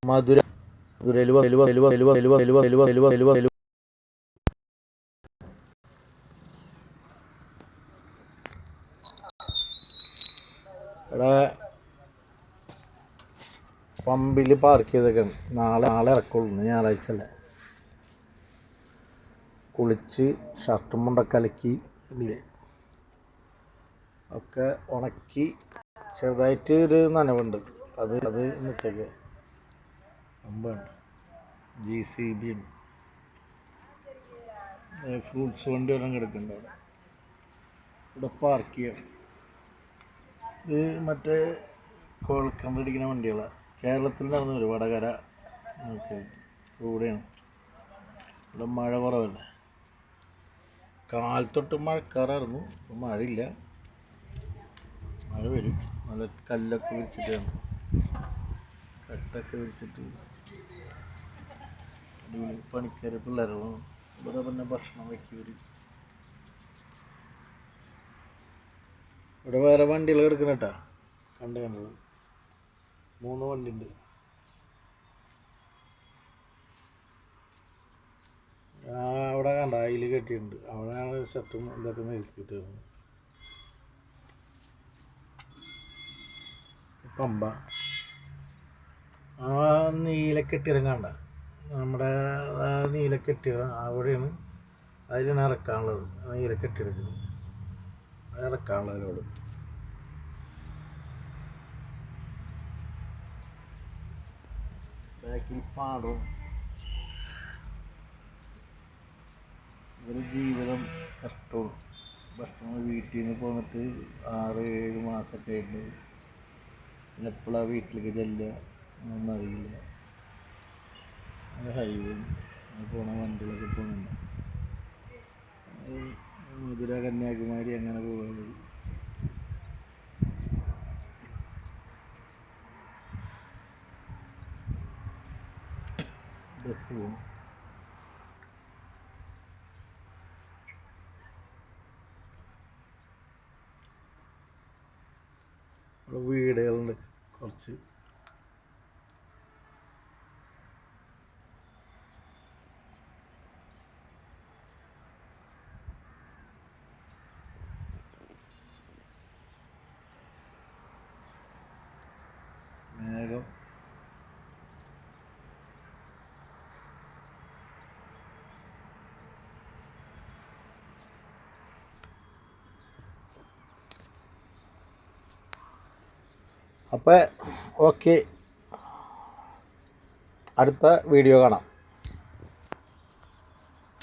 മധുര ഇവിടെ പമ്പിൽ പാർക്ക് ചെയ്തൊക്കെ നാളെ ഇറക്കുള്ളൂ. ഞായറാഴ്ച അല്ലേ. കുളിച്ച് ഷർട്ടും മുണ്ടൊക്കെ അലക്കി ഒക്കെ ഉണക്കി ചെറുതായിട്ട് ഒരു നനവുണ്ട്. അത് ഉച്ചയ്ക്ക് പമ്പുണ്ട്. JCB ഫ്രൂട്ട്സ് വണ്ടി ഒരെണ്ണം കിടക്കുന്നുണ്ട് അവിടെ. ഇവിടെ പാർക്ക് ചെയ്യാം. ഇത് മറ്റേ കോൾക്കണ്ടടിക്കുന്ന വണ്ടികളാണ്. കേരളത്തിൽ നടന്നു വരും. വടകര കൂടെയാണ്. ഇവിടെ മഴ കുറവല്ലേ. കാലത്തൊട്ട് മഴക്കാറായിരുന്നു. ഇപ്പം മഴയില്ല. മഴ വരും. നല്ല കല്ലൊക്കെ വിരിച്ചിട്ടാണ്. കട്ടൊക്കെ വിരിച്ചിട്ട് പണിക്കാർ പിള്ളേരാണ്. ഇവിടെ പിന്നെ ഭക്ഷണം വയ്ക്കും. ഇവിടെ വേറെ വണ്ടികൾ എടുക്കണം കേട്ടോ. കണ്ടത് 3 വണ്ടി ഉണ്ട്. അവിടെ കണ്ട അതിൽ കെട്ടിയിട്ടുണ്ട്. അവിടെയാണ് ഷർട്ടും ഇതൊക്കെ നിർത്തിയിട്ട് പമ്പ. ആ നീലക്കെട്ടിടം കണ്ട, നമ്മുടെ നീലക്കെട്ടിടം അവിടെയാണ്. അതിലാണ് ഇറക്കാനുള്ളത്. നീലക്കെട്ടിടത്തിന് ഇറക്കാനുള്ളതിനോട് ബാക്കിൽ പാടവും. ഒരു ജീവിതം കഷ്ടവും. ഭക്ഷണം വീട്ടിൽ നിന്ന് പോന്നിട്ട് 6-7 മാസമൊക്കെ ആയിട്ട് എപ്പോഴാണ് വീട്ടിലേക്ക് ചെല്ലുക ഒന്നും അറിയില്ല. ഹൈവേ പോണ വണ്ടികളൊക്കെ പോകുന്നുണ്ട്. മധുര കന്യാകുമാരി അങ്ങനെ പോകുന്നത്. ബസ് പോകും. അവിടെ വീടുകളുണ്ട് കുറച്ച്. മേഘം അപ്പോൾ ഓക്കെ, അടുത്ത വീഡിയോ കാണാം.